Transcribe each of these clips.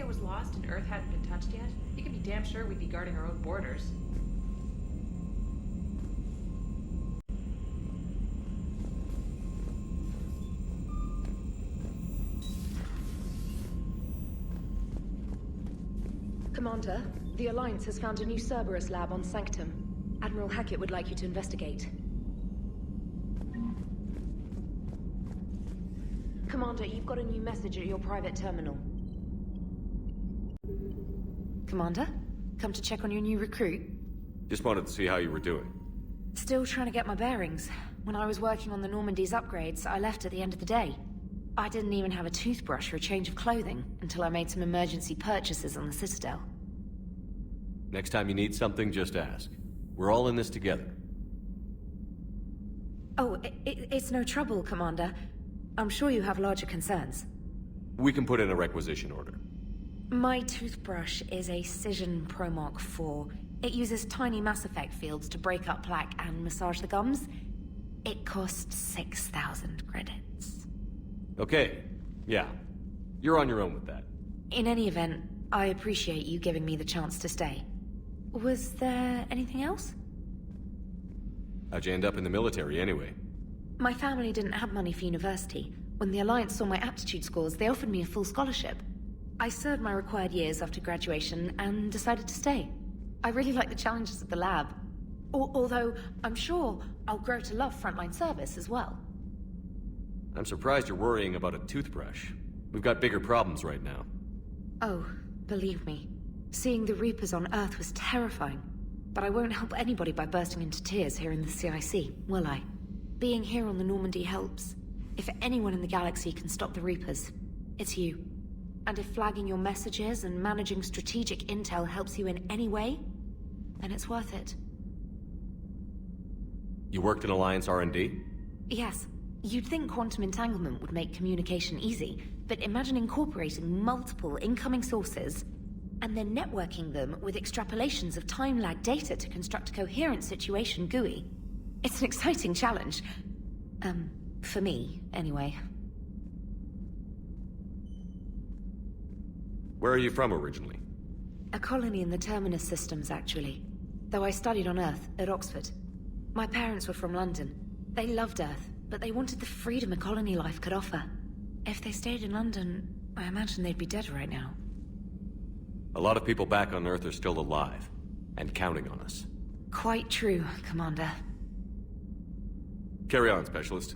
was lost and Earth hadn't been touched yet, you can be damn sure we'd be guarding our own borders. Commander, the Alliance has found a new Cerberus lab on Sanctum. Admiral Hackett would like you to investigate. Commander, you've got a new message at your private terminal. Commander, come to check on your new recruit? Just wanted to see how you were doing. Still trying to get my bearings. When I was working on the Normandy's upgrades, I left at the end of the day. I didn't even have a toothbrush or a change of clothing until I made some emergency purchases on the Citadel. Next time you need something, just ask. We're all in this together. Oh, it's no trouble, Commander. I'm sure you have larger concerns. We can put in a requisition order. My toothbrush is a Cision Pro Mark IV. It uses tiny Mass Effect fields to break up plaque and massage the gums. It costs 6,000 credits. Okay, yeah. You're on your own with that. In any event, I appreciate you giving me the chance to stay. Was there anything else? How'd you end up in the military anyway? My family didn't have money for university. When the Alliance saw my aptitude scores, they offered me a full scholarship. I served my required years after graduation and decided to stay. I really like the challenges of the lab. Although, I'm sure I'll grow to love frontline service as well. I'm surprised you're worrying about a toothbrush. We've got bigger problems right now. Oh, believe me. Seeing the Reapers on Earth was terrifying. But I won't help anybody by bursting into tears here in the CIC, will I? Being here on the Normandy helps. If anyone in the galaxy can stop the Reapers, it's you. And if flagging your messages and managing strategic intel helps you in any way, then it's worth it. You worked in Alliance R&D? Yes. You'd think quantum entanglement would make communication easy, but imagine incorporating multiple incoming sources and then networking them with extrapolations of time-lag data to construct a coherent situation GUI. It's an exciting challenge. For me, anyway. Where are you from originally? A colony in the Terminus systems, actually. Though I studied on Earth, at Oxford. My parents were from London. They loved Earth, but they wanted the freedom a colony life could offer. If they stayed in London, I imagine they'd be dead right now. A lot of people back on Earth are still alive, and counting on us. Quite true, Commander. Carry on, Specialist.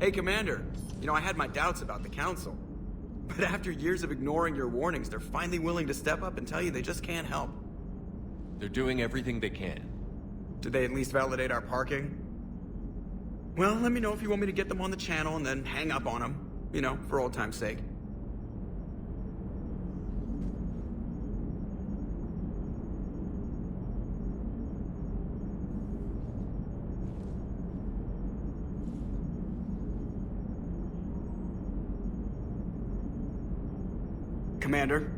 Hey, Commander. You know, I had my doubts about the Council. But after years of ignoring your warnings, they're finally willing to step up and tell you they just can't help. They're doing everything they can. Did they at least validate our parking? Well, let me know if you want me to get them on the channel and then hang up on them. You know, for old time's sake. Commander?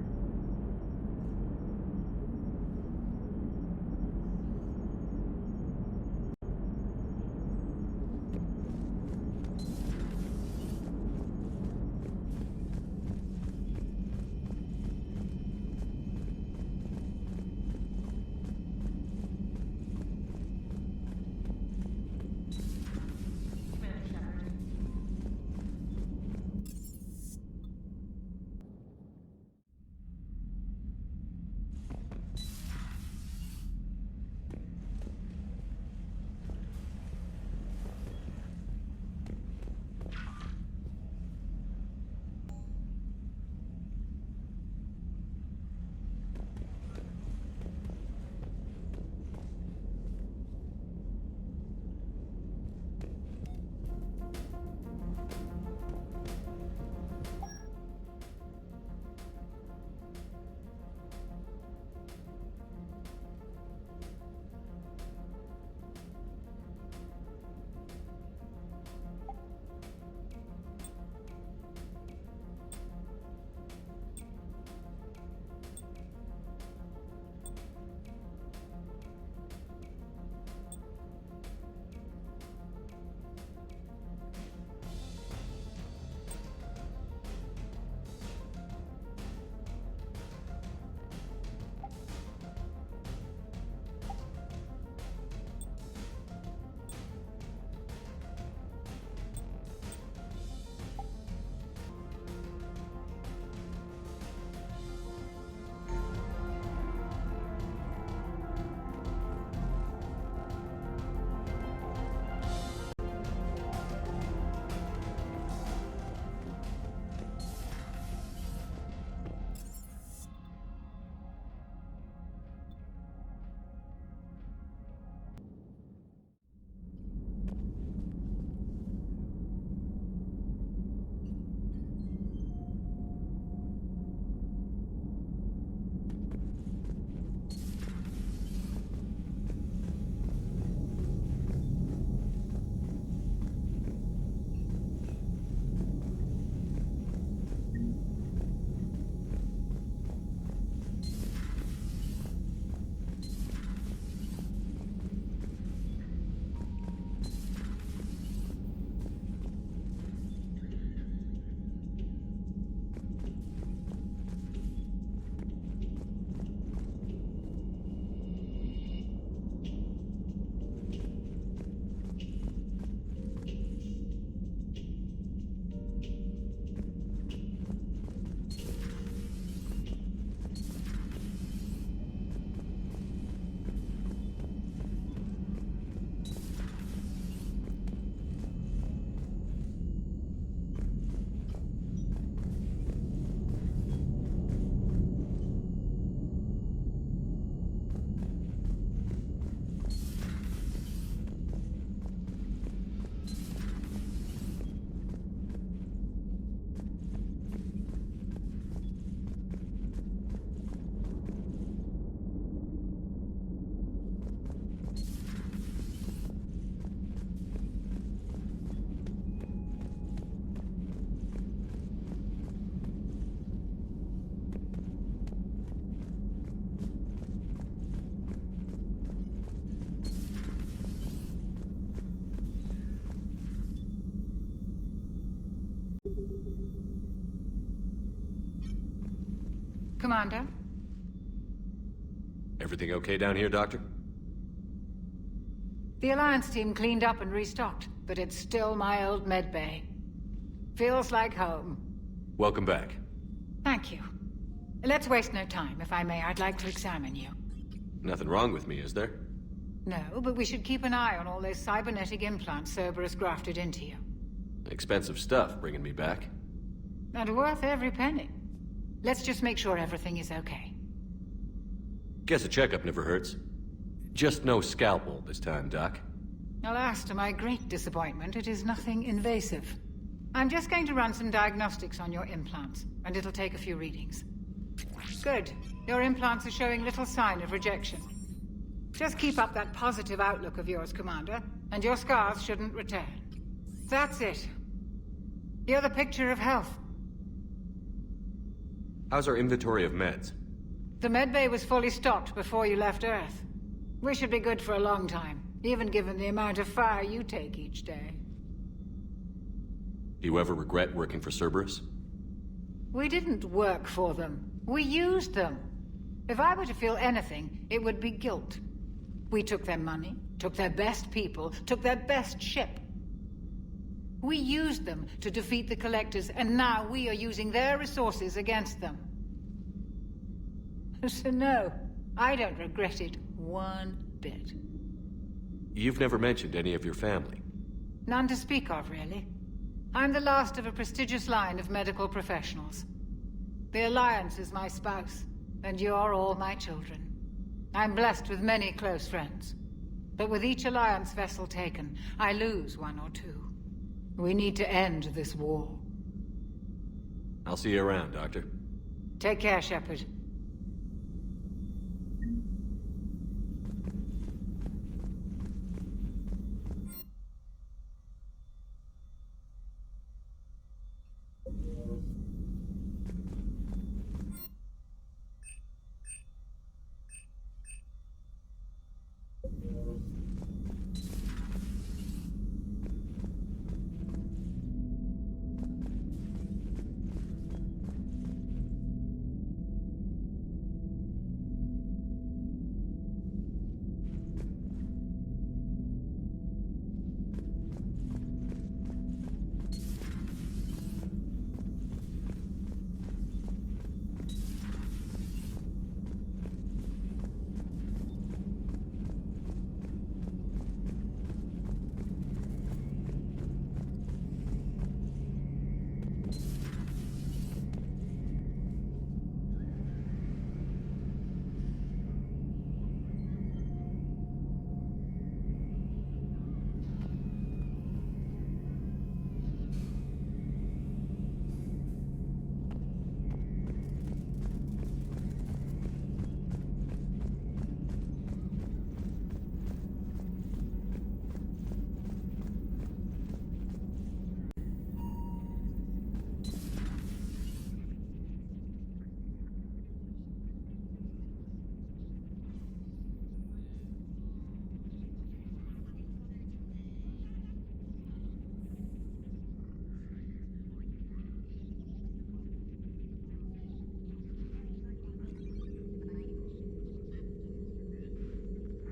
Commander? Everything okay down here, Doctor? The Alliance team cleaned up and restocked, but it's still my old medbay. Feels like home. Welcome back. Thank you. Let's waste no time. If I may, I'd like to examine you. Nothing wrong with me, is there? No, but we should keep an eye on all those cybernetic implants Cerberus grafted into you. Expensive stuff bringing me back. And worth every penny. Let's just make sure everything is okay. Guess a checkup never hurts. Just no scalpel this time, Doc. Alas, to my great disappointment, it is nothing invasive. I'm just going to run some diagnostics on your implants, and it'll take a few readings. Good. Your implants are showing little sign of rejection. Just keep up that positive outlook of yours, Commander, and your scars shouldn't return. That's it. You're the picture of health. How's our inventory of meds? The medbay was fully stocked before you left Earth. We should be good for a long time, even given the amount of fire you take each day. Do you ever regret working for Cerberus? We didn't work for them. We used them. If I were to feel anything, it would be guilt. We took their money, took their best people, took their best ship. We used them to defeat the Collectors, and now we are using their resources against them. So no, I don't regret it one bit. You've never mentioned any of your family. None to speak of, really. I'm the last of a prestigious line of medical professionals. The Alliance is my spouse, and you're all my children. I'm blessed with many close friends. But with each Alliance vessel taken, I lose one or two. We need to end this war. I'll see you around, Doctor. Take care, Shepard.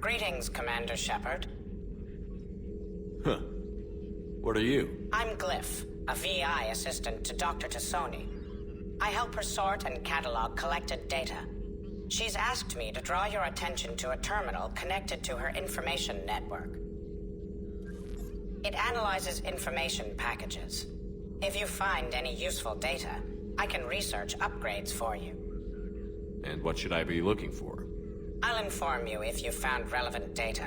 Greetings, Commander Shepard. Huh. What are you? I'm Glyph, a VI assistant to Dr. T'soni. I help her sort and catalog collected data. She's asked me to draw your attention to a terminal connected to her information network. It analyzes information packages. If you find any useful data, I can research upgrades for you. And what should I be looking for? I'll inform you if you've found relevant data.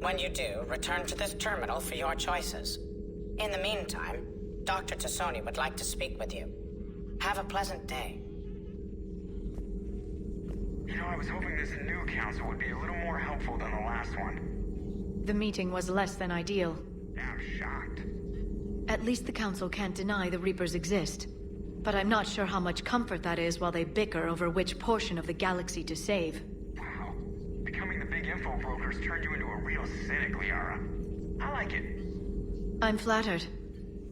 When you do, return to this terminal for your choices. In the meantime, Dr. T'soni would like to speak with you. Have a pleasant day. You know, I was hoping this new council would be a little more helpful than the last one. The meeting was less than ideal. I'm shocked. At least the council can't deny the Reapers exist. But I'm not sure how much comfort that is while they bicker over which portion of the galaxy to save. Wow. Becoming the big info brokers turned you into a real cynic, Liara. I like it. I'm flattered.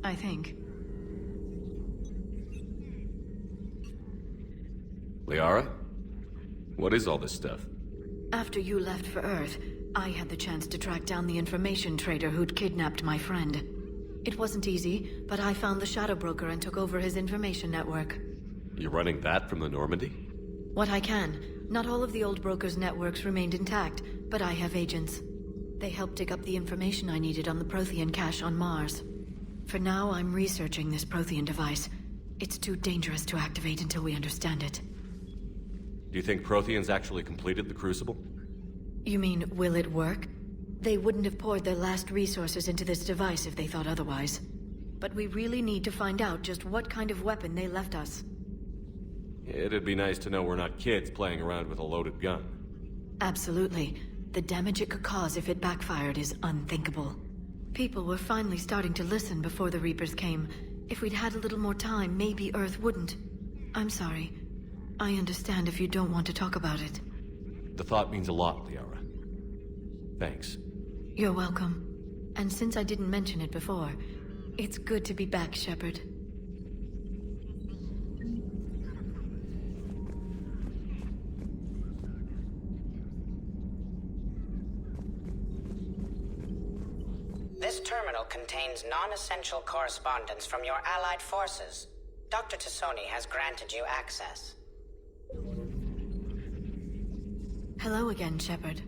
I think. Liara? What is all this stuff? After you left for Earth, I had the chance to track down the information trader who'd kidnapped my friend. It wasn't easy, but I found the Shadow Broker and took over his information network. You're running that from the Normandy? What I can. Not all of the old broker's networks remained intact, but I have agents. They helped dig up the information I needed on the Prothean cache on Mars. For now, I'm researching this Prothean device. It's too dangerous to activate until we understand it. Do you think Protheans actually completed the Crucible? You mean, will it work? They wouldn't have poured their last resources into this device if they thought otherwise. But we really need to find out just what kind of weapon they left us. It'd be nice to know we're not kids playing around with a loaded gun. Absolutely. The damage it could cause if it backfired is unthinkable. People were finally starting to listen before the Reapers came. If we'd had a little more time, maybe Earth wouldn't. I'm sorry. I understand if you don't want to talk about it. The thought means a lot, Liara. Thanks. You're welcome. And since I didn't mention it before, it's good to be back, Shepard. This terminal contains non-essential correspondence from your allied forces. Dr. T'soni has granted you access. Hello again, Shepard.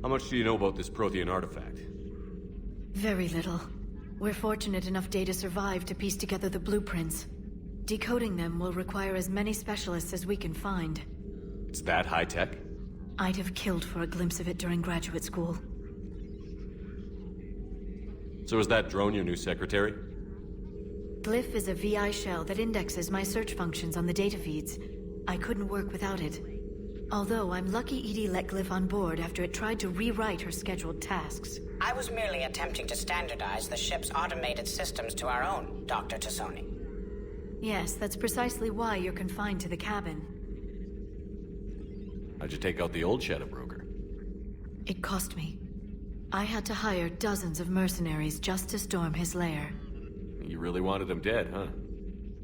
How much do you know about this Prothean artifact? Very little. We're fortunate enough Data survived to piece together the blueprints. Decoding them will require as many specialists as we can find. It's that high-tech? I'd have killed for a glimpse of it during graduate school. So is that drone your new secretary? Glyph is a VI shell that indexes my search functions on the data feeds. I couldn't work without it. Although I'm lucky EDI let Glyph on board after it tried to rewrite her scheduled tasks. I was merely attempting to standardize the ship's automated systems to our own, Dr. T'soni. Yes, that's precisely why you're confined to the cabin. How'd you take out the old Shadow Broker? It cost me. I had to hire dozens of mercenaries just to storm his lair. You really wanted him dead, huh?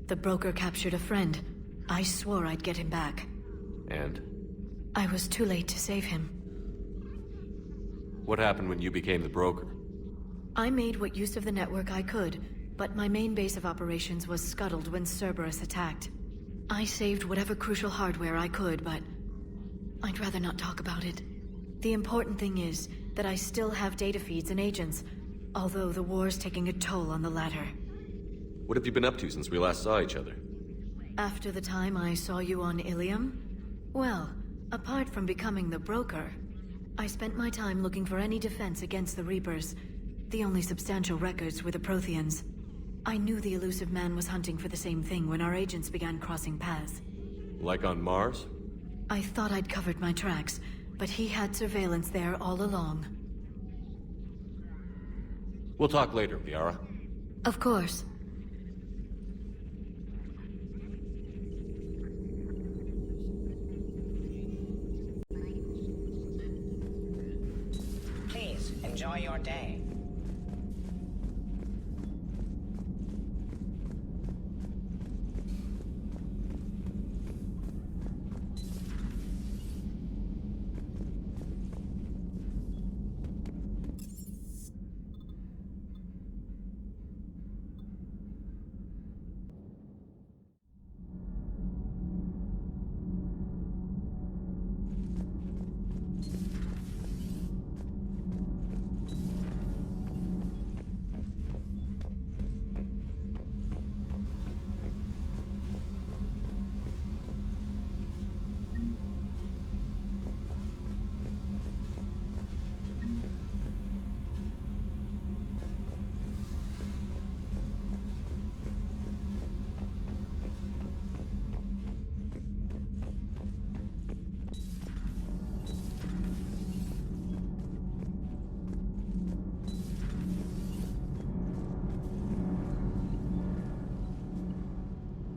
The broker captured a friend. I swore I'd get him back. And? I was too late to save him. What happened when you became the broker? I made what use of the network I could, but my main base of operations was scuttled when Cerberus attacked. I saved whatever crucial hardware I could, but I'd rather not talk about it. The important thing is that I still have data feeds and agents, although the war's taking a toll on the latter. What have you been up to since we last saw each other? After the time I saw you on Ilium? Well, apart from becoming the broker, I spent my time looking for any defense against the Reapers. The only substantial records were the Protheans. I knew the elusive man was hunting for the same thing when our agents began crossing paths. Like on Mars? I thought I'd covered my tracks, but he had surveillance there all along. We'll talk later, Liara. Of course. Please, enjoy your day.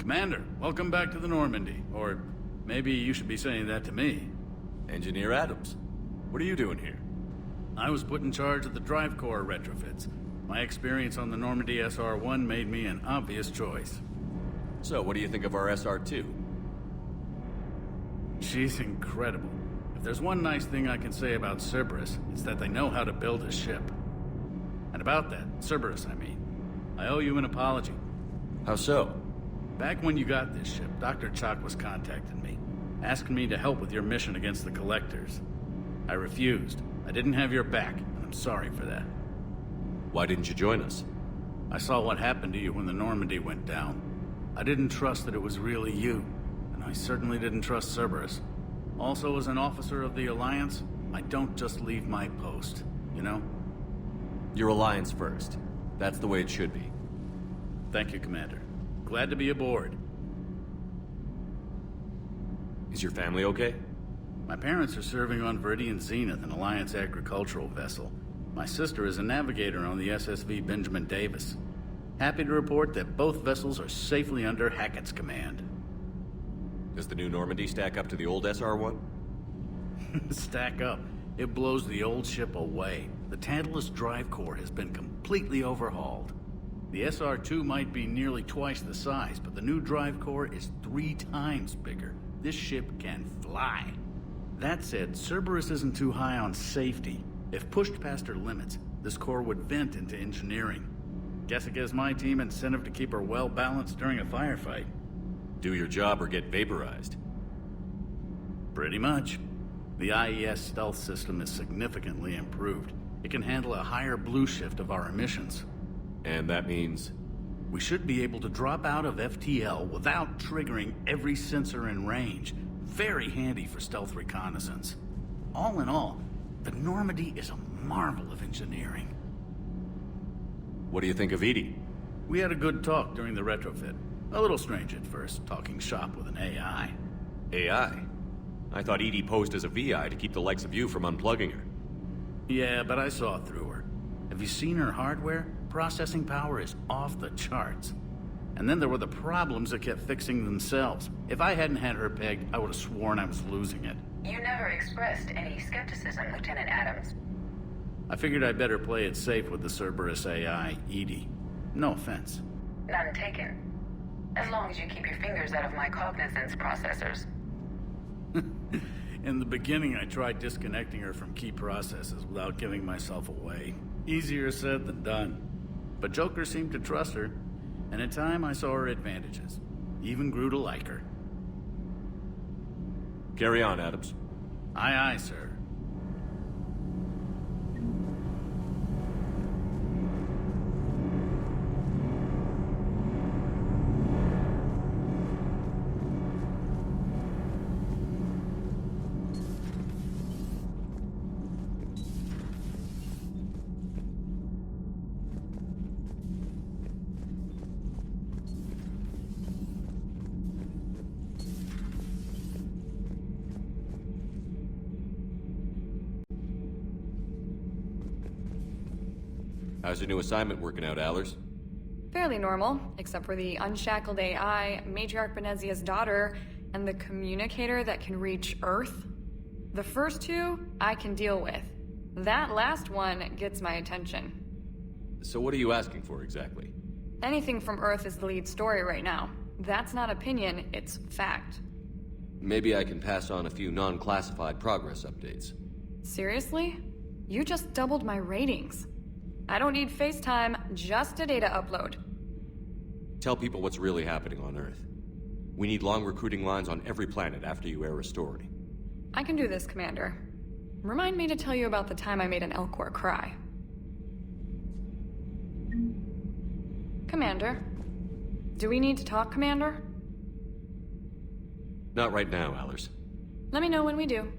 Commander, welcome back to the Normandy. Or maybe you should be saying that to me. Engineer Adams. What are you doing here? I was put in charge of the drive core retrofits. My experience on the Normandy SR-1 made me an obvious choice. So, what do you think of our SR-2? She's incredible. If there's one nice thing I can say about Cerberus, it's that they know how to build a ship. And about that, Cerberus, I mean, I owe you an apology. How so? Back when you got this ship, Dr. Chakwas contacted me, asking me to help with your mission against the Collectors. I refused. I didn't have your back, and I'm sorry for that. Why didn't you join us? I saw what happened to you when the Normandy went down. I didn't trust that it was really you, and I certainly didn't trust Cerberus. Also, as an officer of the Alliance, I don't just leave my post, you know? Your Alliance first. That's the way it should be. Thank you, Commander. Glad to be aboard. Is your family okay? My parents are serving on Viridian Zenith, an Alliance agricultural vessel. My sister is a navigator on the SSV Benjamin Davis. Happy to report that both vessels are safely under Hackett's command. Does the new Normandy stack up to the old SR-1? Stack up. It blows the old ship away. The Tantalus drive core has been completely overhauled. The SR-2 might be nearly twice the size, but the new drive core is 3 times bigger. This ship can fly. That said, Cerberus isn't too high on safety. If pushed past her limits, this core would vent into engineering. Guess it gives my team incentive to keep her well balanced during a firefight. Do your job or get vaporized. Pretty much. The IES stealth system is significantly improved. It can handle a higher blue shift of our emissions. And that means? We should be able to drop out of FTL without triggering every sensor in range. Very handy for stealth reconnaissance. All in all, the Normandy is a marvel of engineering. What do you think of Edie? We had a good talk during the retrofit. A little strange at first, talking shop with an AI. AI? I thought Edie posed as a VI to keep the likes of you from unplugging her. Yeah, but I saw through her. Have you seen her hardware? Processing power is off the charts. And then there were the problems that kept fixing themselves. If I hadn't had her pegged, I would have sworn I was losing it. You never expressed any skepticism, Lieutenant Adams. I figured I'd better play it safe with the Cerberus AI, Edie. No offense. None taken. As long as you keep your fingers out of my cognizance processors. In the beginning, I tried disconnecting her from key processes without giving myself away. Easier said than done. But Joker seemed to trust her, and in time I saw her advantages. Even grew to like her. Carry on, Adams. Aye, aye, sir. How's your new assignment working out, Allers? Fairly normal, except for the unshackled AI, Matriarch Benezia's daughter, and the communicator that can reach Earth. The first two, I can deal with. That last one gets my attention. So what are you asking for, exactly? Anything from Earth is the lead story right now. That's not opinion, it's fact. Maybe I can pass on a few non-classified progress updates. Seriously? You just doubled my ratings. I don't need FaceTime, just a data upload. Tell people what's really happening on Earth. We need long recruiting lines on every planet after you air a story. I can do this, Commander. Remind me to tell you about the time I made an Elcor cry. Commander? Do we need to talk, Commander? Not right now, Allers. Let me know when we do.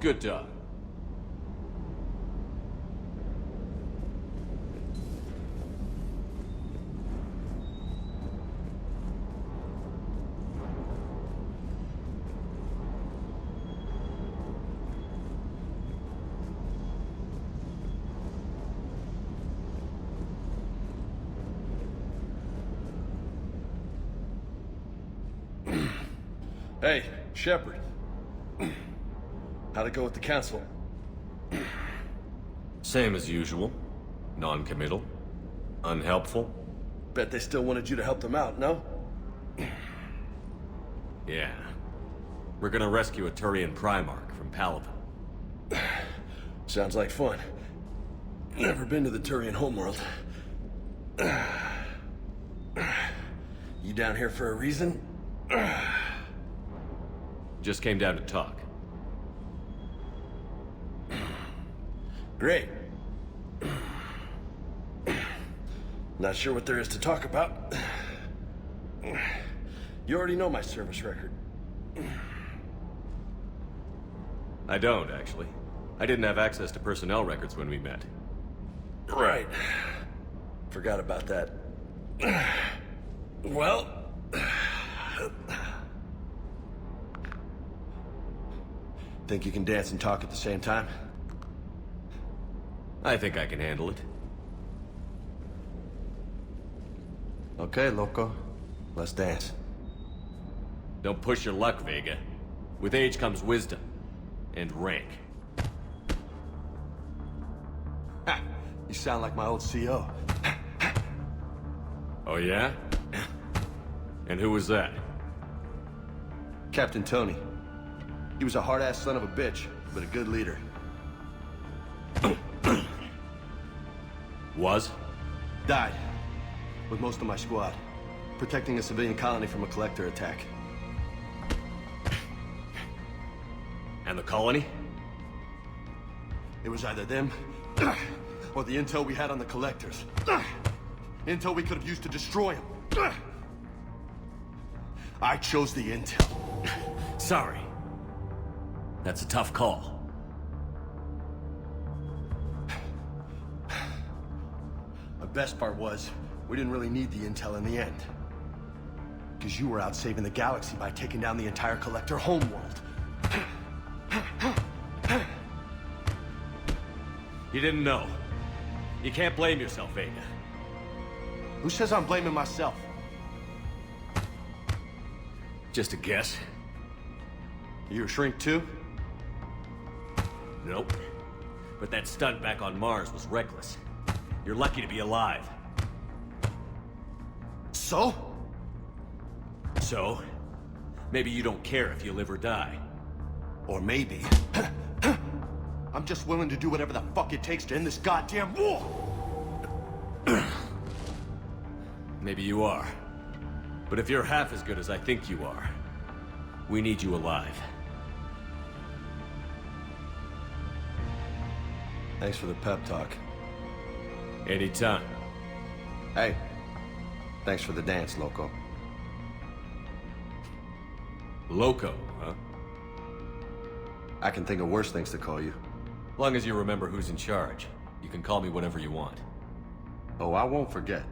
Good dog. Hey, Shepard. How'd it go with the council? Same as usual. Non-committal. Unhelpful. Bet they still wanted you to help them out, no? Yeah. We're gonna rescue a Turian Primarch from Palaven. Sounds like fun. Never been to the Turian homeworld. You down here for a reason? Just came down to talk. Great. Not sure what there is to talk about. You already know my service record. I don't, actually. I didn't have access to personnel records when we met. Right. Forgot about that. Well... Think you can dance and talk at the same time? I think I can handle it. Okay, loco. Let's dance. Don't push your luck, Vega. With age comes wisdom. And rank. Ha! You sound like my old CO. Oh yeah? And who was that? Captain Tony. He was a hard-ass son of a bitch, but a good leader. Was? Died. With most of my squad. Protecting a civilian colony from a collector attack. And the colony? It was either them, or the intel we had on the collectors. Intel we could have used to destroy them. I chose the intel. Sorry. That's a tough call. The best part was, we didn't really need the intel in the end. Because you were out saving the galaxy by taking down the entire collector homeworld. You didn't know. You can't blame yourself, Vega. Who says I'm blaming myself? Just a guess. You a shrink too? Nope. But that stunt back on Mars was reckless. You're lucky to be alive. So? So? Maybe you don't care if you live or die. Or maybe... I'm just willing to do whatever the fuck it takes to end this goddamn war! Maybe you are. But if you're half as good as I think you are, we need you alive. Thanks for the pep talk. Anytime. Hey, thanks for the dance, Loco. Loco, huh? I can think of worse things to call you. Long as you remember who's in charge, you can call me whatever you want. Oh, I won't forget.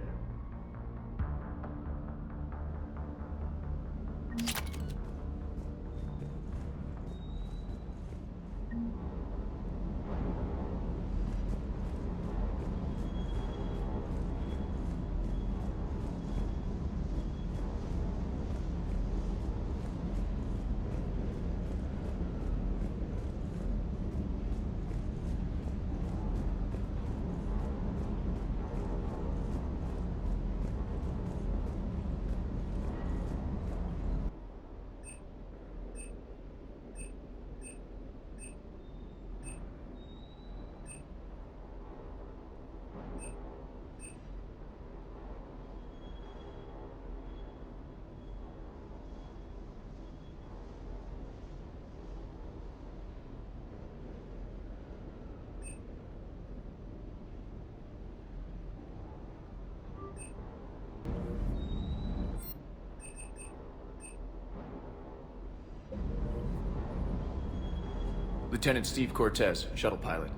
Lieutenant Steve Cortez, shuttle pilot.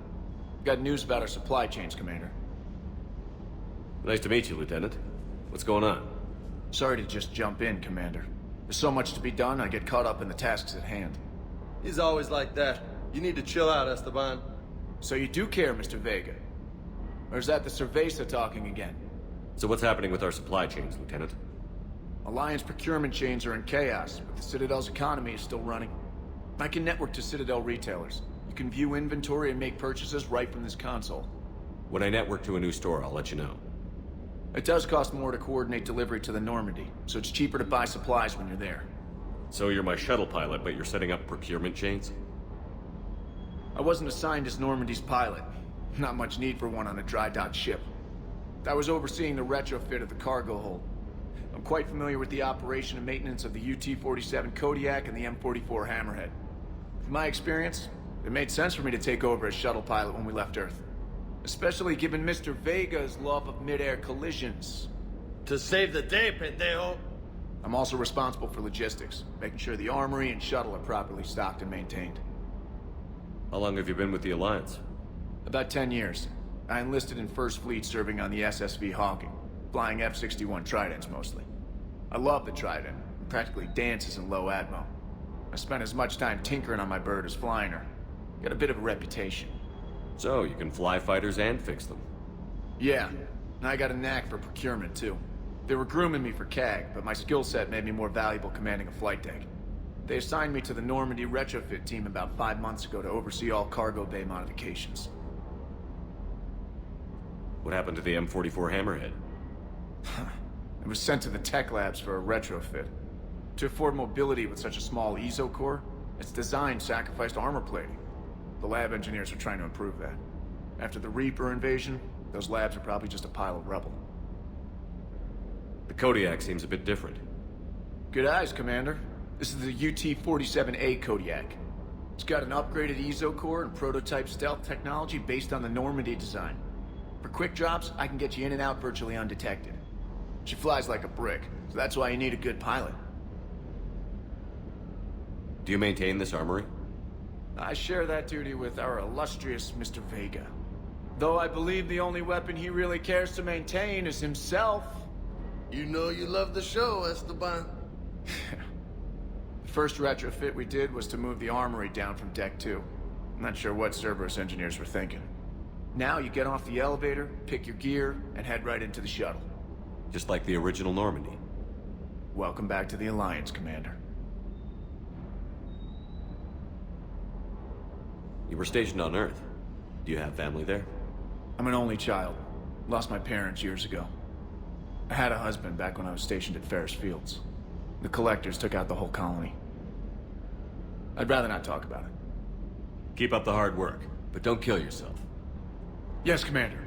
Got news about our supply chains, Commander. Nice to meet you, Lieutenant. What's going on? Sorry to just jump in, Commander. There's so much to be done, I get caught up in the tasks at hand. He's always like that. You need to chill out, Esteban. So you do care, Mr. Vega? Or is that the Cerveza talking again? So what's happening with our supply chains, Lieutenant? Alliance procurement chains are in chaos, but the Citadel's economy is still running. I can network to Citadel retailers. You can view inventory and make purchases right from this console. When I network to a new store, I'll let you know. It does cost more to coordinate delivery to the Normandy, so it's cheaper to buy supplies when you're there. So you're my shuttle pilot, but you're setting up procurement chains? I wasn't assigned as Normandy's pilot. Not much need for one on a dry dock ship. I was overseeing the retrofit of the cargo hold. I'm quite familiar with the operation and maintenance of the UT-47 Kodiak and the M44 Hammerhead. From my experience, it made sense for me to take over as shuttle pilot when we left Earth. Especially given Mr. Vega's love of mid-air collisions. To save the day, pendejo. I'm also responsible for logistics, making sure the armory and shuttle are properly stocked and maintained. How long have you been with the Alliance? About 10 years. I enlisted in First Fleet serving on the SSV Hawking, flying F-61 Tridents mostly. I love the Trident, and practically dances in low atmo. I spent as much time tinkering on my bird as flying her. Got a bit of a reputation. So, you can fly fighters and fix them? Yeah, and I got a knack for procurement too. They were grooming me for CAG, but my skill set made me more valuable commanding a flight deck. They assigned me to the Normandy retrofit team about 5 months ago to oversee all cargo bay modifications. What happened to the M44 Hammerhead? It was sent to the tech labs for a retrofit. To afford mobility with such a small ESO core, its design sacrificed armor plating. The lab engineers are trying to improve that. After the Reaper invasion, those labs are probably just a pile of rubble. The Kodiak seems a bit different. Good eyes, Commander. This is the UT-47A Kodiak. It's got an upgraded ESO core and prototype stealth technology based on the Normandy design. For quick drops, I can get you in and out virtually undetected. She flies like a brick, so that's why you need a good pilot. Do you maintain this armory? I share that duty with our illustrious Mr. Vega. Though I believe the only weapon he really cares to maintain is himself. You know you love the show, Esteban. The first retrofit we did was to move the armory down from Deck 2. I'm not sure what Cerberus engineers were thinking. Now you get off the elevator, pick your gear, and head right into the shuttle. Just like the original Normandy. Welcome back to the Alliance, Commander. You were stationed on Earth. Do you have family there? I'm an only child. Lost my parents years ago. I had a husband back when I was stationed at Ferris Fields. The Collectors took out the whole colony. I'd rather not talk about it. Keep up the hard work, but don't kill yourself. Yes, Commander.